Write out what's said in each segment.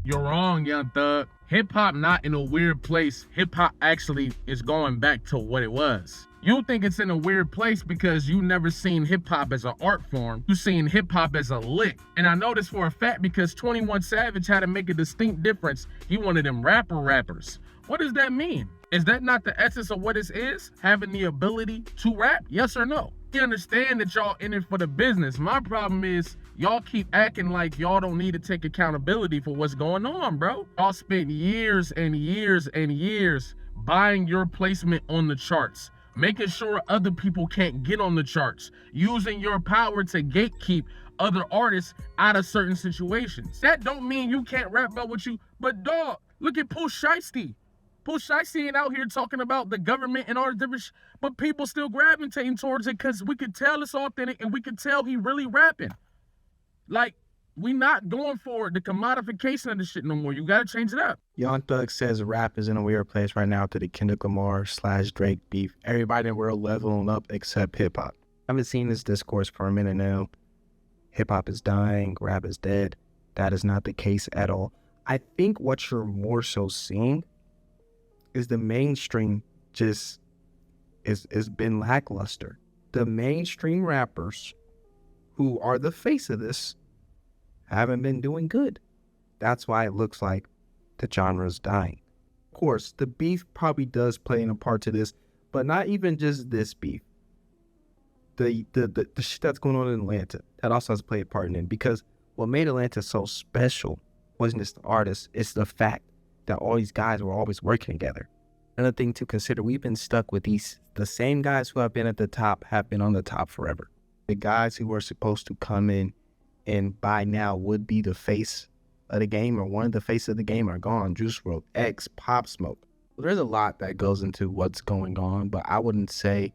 You're wrong, young thug. Hip hop not in a weird place. Hip hop actually is going back to what it was. You think it's in a weird place because you never seen hip hop as an art form. You seen hip hop as a lick. And I know this for a fact because 21 Savage had to make a distinct difference. He wanted them rappers. What does that mean? Is that not the essence of what this is? Having the ability to rap? Yes or no? We understand that y'all in it for the business. My problem is y'all keep acting like y'all don't need to take accountability for what's going on, bro. Y'all spent years and years and years buying your placement on the charts, making sure other people can't get on the charts, using your power to gatekeep other artists out of certain situations. That don't mean you can't rap about what you, but dog, look at Pooh Shiesty. Pooh Shiesty ain't out here talking about the government and all the different but people still gravitating towards it because we could tell it's authentic and we could tell he really rapping. Like, we not going for the commodification of the shit no more. You gotta change it up. Young Thug says rap is in a weird place right now to the Kendrick Lamar / Drake beef. Everybody in the world leveling up except hip hop. I haven't seen this discourse for a minute now. Hip hop is dying, rap is dead. That is not the case at all. I think what you're more so seeing is the mainstream just is been lackluster. The mainstream rappers who are the face of this haven't been doing good. That's why it looks like the genre is dying. Of course, the beef probably does play in a part to this, but not even just this beef. The shit that's going on in Atlanta, that also has played a part in it, because what made Atlanta so special wasn't just the artists, it's the fact that all these guys were always working together. Another thing to consider, we've been stuck with the same guys who have been at the top have been on the top forever. The guys who were supposed to come in and by now would be the face of the game or one of the faces of the game are gone. Juice WRLD, X, Pop Smoke. Well, there's a lot that goes into what's going on, but I wouldn't say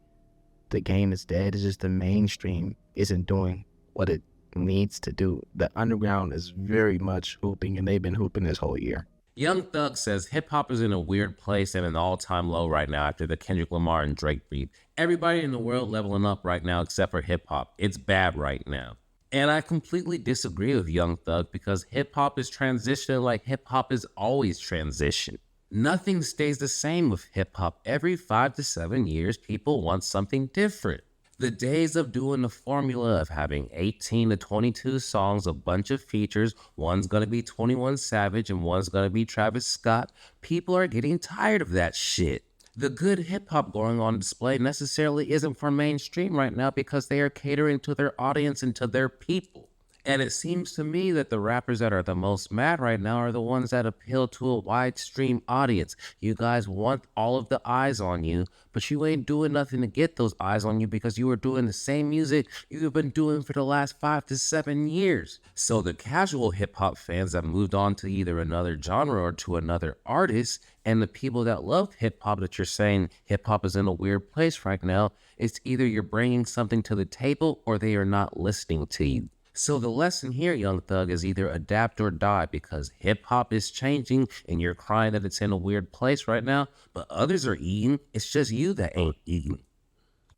the game is dead. It's just the mainstream isn't doing what it needs to do. The underground is very much hooping, and they've been hooping this whole year. Young Thug says hip-hop is in a weird place and an all-time low right now after the Kendrick Lamar and Drake beef. Everybody in the world leveling up right now except for hip-hop. It's bad right now. And I completely disagree with Young Thug because hip-hop is transitioning like hip-hop is always transition. Nothing stays the same with hip-hop. Every 5 to 7 years, people want something different. The days of doing the formula of having 18 to 22 songs, a bunch of features, one's going to be 21 Savage and one's going to be Travis Scott, people are getting tired of that shit. The good hip-hop going on display necessarily isn't for mainstream right now because they are catering to their audience and to their people. And it seems to me that the rappers that are the most mad right now are the ones that appeal to a wide stream audience. You guys want all of the eyes on you, but you ain't doing nothing to get those eyes on you because you are doing the same music you've been doing for the last 5 to 7 years. So the casual hip-hop fans have moved on to either another genre or to another artist, and the people that love hip-hop that you're saying hip-hop is in a weird place right now, it's either you're bringing something to the table or they are not listening to you. So the lesson here, Young Thug, is either adapt or die because hip-hop is changing and you're crying that it's in a weird place right now, but others are eating. It's just you that ain't eating.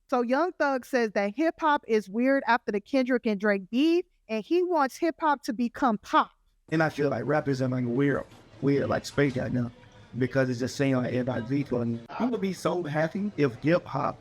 So Young Thug says that hip-hop is weird after the Kendrick and Drake beef, and he wants hip-hop to become pop. And I feel like rappers are like weird like space right now because it's just saying like everybody's equal. And I would be so happy if hip-hop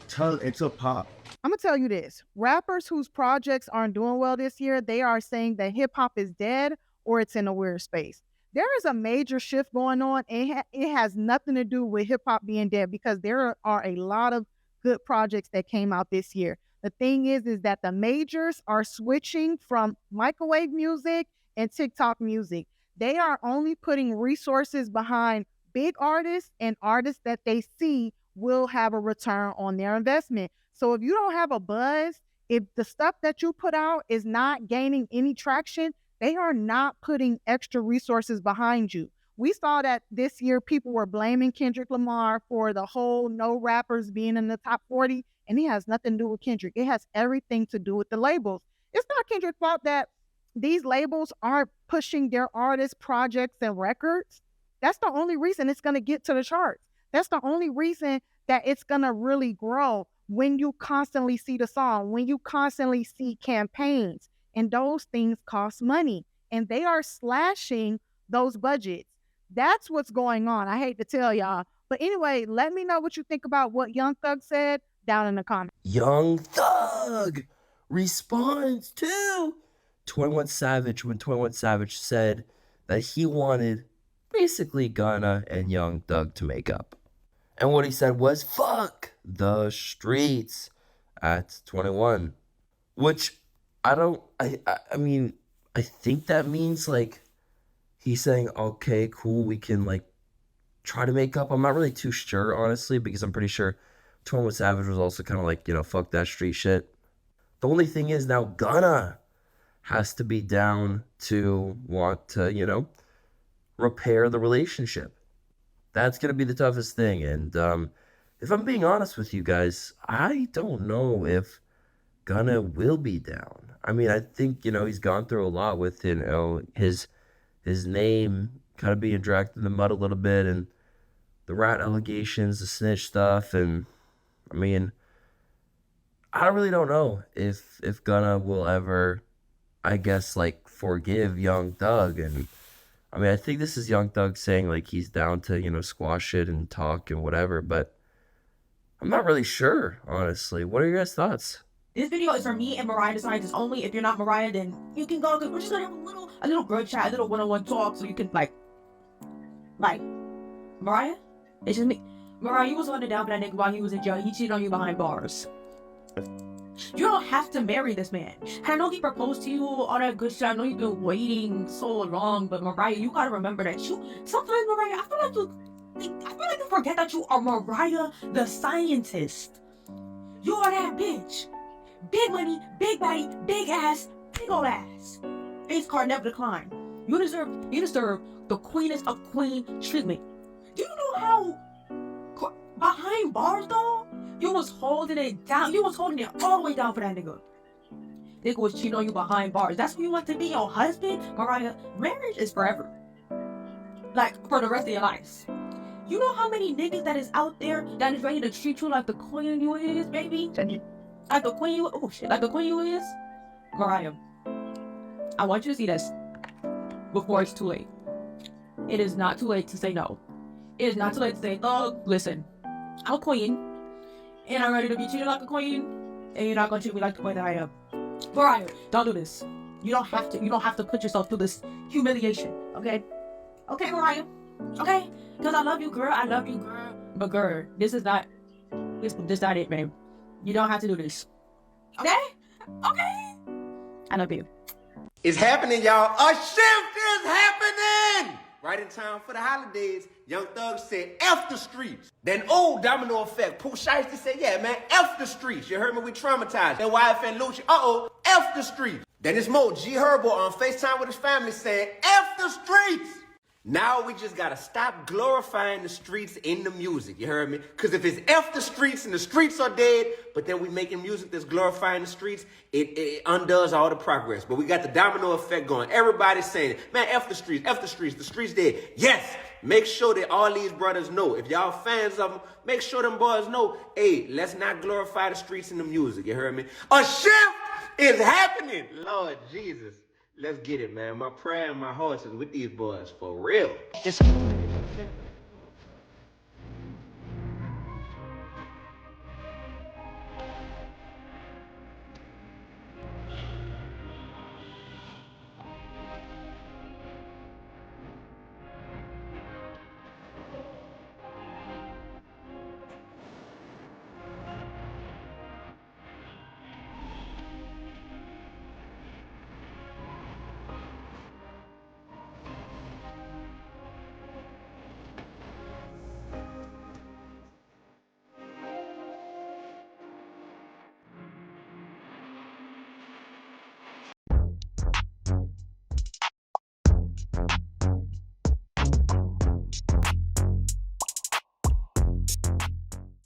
turn into pop. I'm going to tell you this. Rappers whose projects aren't doing well this year, they are saying that hip-hop is dead or it's in a weird space. There is a major shift going on, and it has nothing to do with hip-hop being dead because there are a lot of good projects that came out this year. The thing is that the majors are switching from microwave music and TikTok music. They are only putting resources behind big artists and artists that they see will have a return on their investment. So if you don't have a buzz, if the stuff that you put out is not gaining any traction, they are not putting extra resources behind you. We saw that this year people were blaming Kendrick Lamar for the whole no rappers being in the top 40, and it has nothing to do with Kendrick. It has everything to do with the labels. It's not Kendrick's fault that these labels aren't pushing their artists, projects, and records. That's the only reason it's going to get to the charts. That's the only reason that it's going to really grow. When you constantly see the song, when you constantly see campaigns, and those things cost money. and they are slashing those budgets. That's what's going on. I hate to tell y'all. But anyway, let me know what you think about what Young Thug said down in the comments. Young Thug responds to 21 Savage when 21 Savage said that he wanted basically Gunna and Young Thug to make up. And what he said was, fuck the streets at 21. Which I mean, I think that means like he's saying, okay, cool, we can like try to make up. I'm not really too sure, honestly, because I'm pretty sure 21 Savage was also kind of like, fuck that street shit. The only thing is now Gunna has to be down to want to, repair the relationship. That's going to be the toughest thing. And if I'm being honest with you guys, I don't know if Gunna will be down. I mean, I think, he's gone through a lot with, his name kind of being dragged in the mud a little bit, and the rat allegations, the snitch stuff. And I mean, I really don't know if Gunna will ever, I guess, like, forgive Young Thug. And I mean, I think this is Young Thug saying like he's down to, squash it and talk and whatever, but I'm not really sure, honestly. What are your guys' thoughts? This video is for me and Mariah the Scientist only. If you're not Mariah, then you can go, because we're just gonna have a little girl chat, a little one-on-one talk, so you can like, Mariah? It's just me. Mariah, you was holding down for that nigga while he was in jail. He cheated on you behind bars. You don't have to marry this man. And I know he proposed to you, all that good shit. I know you've been waiting so long, but Mariah, you gotta remember that sometimes, Mariah, I feel like you forget that you are Mariah the Scientist. You are that bitch. Big money, big body, big ass, big old ass. Face card never decline. You deserve the queenest of queen treatment. Do you know how behind bars though? You was holding it down. You was holding it all the way down for that nigga. Nigga was cheating on you behind bars. That's what you want to be, your husband? Mariah, marriage is forever. Like, for the rest of your life. You know how many niggas that is out there that is ready to treat you like the queen you is, baby? Like the queen you, oh shit, like the queen you is? Mariah, I want you to see this before it's too late. It is not too late to say no. It is not too late to say, Thug, listen, I'm a queen, and I'm ready to be treated like a queen, and you're not gonna treat me like the queen that I am. Mariah, don't do this. You don't have to put yourself through this humiliation, okay? Okay, Mariah, okay? Because I love you, girl, but girl, this is not it, babe. You don't have to do this. Okay? Okay? I love you. It's happening, y'all. A shift is happening! Right in time for the holidays, Young Thug said, F the streets. Then old domino effect, Pooh Shiesty said, yeah, man, F the streets. You heard me, we traumatized. Then YFN Lucci, F the streets. Then it's Mo, G Herbo on FaceTime with his family saying, F the streets. Now we just gotta stop glorifying the streets in the music, you heard me? Because if it's F the streets and the streets are dead, but then we making music that's glorifying the streets, it undoes all the progress. But we got the domino effect going. Everybody's saying it. Man, F the streets, the streets dead. Yes, make sure that all these brothers know. If y'all fans of them, make sure them boys know, hey, let's not glorify the streets in the music, you heard me? A shift is happening. Lord Jesus. Let's get it, man. My prayer and my heart is with these boys, for real.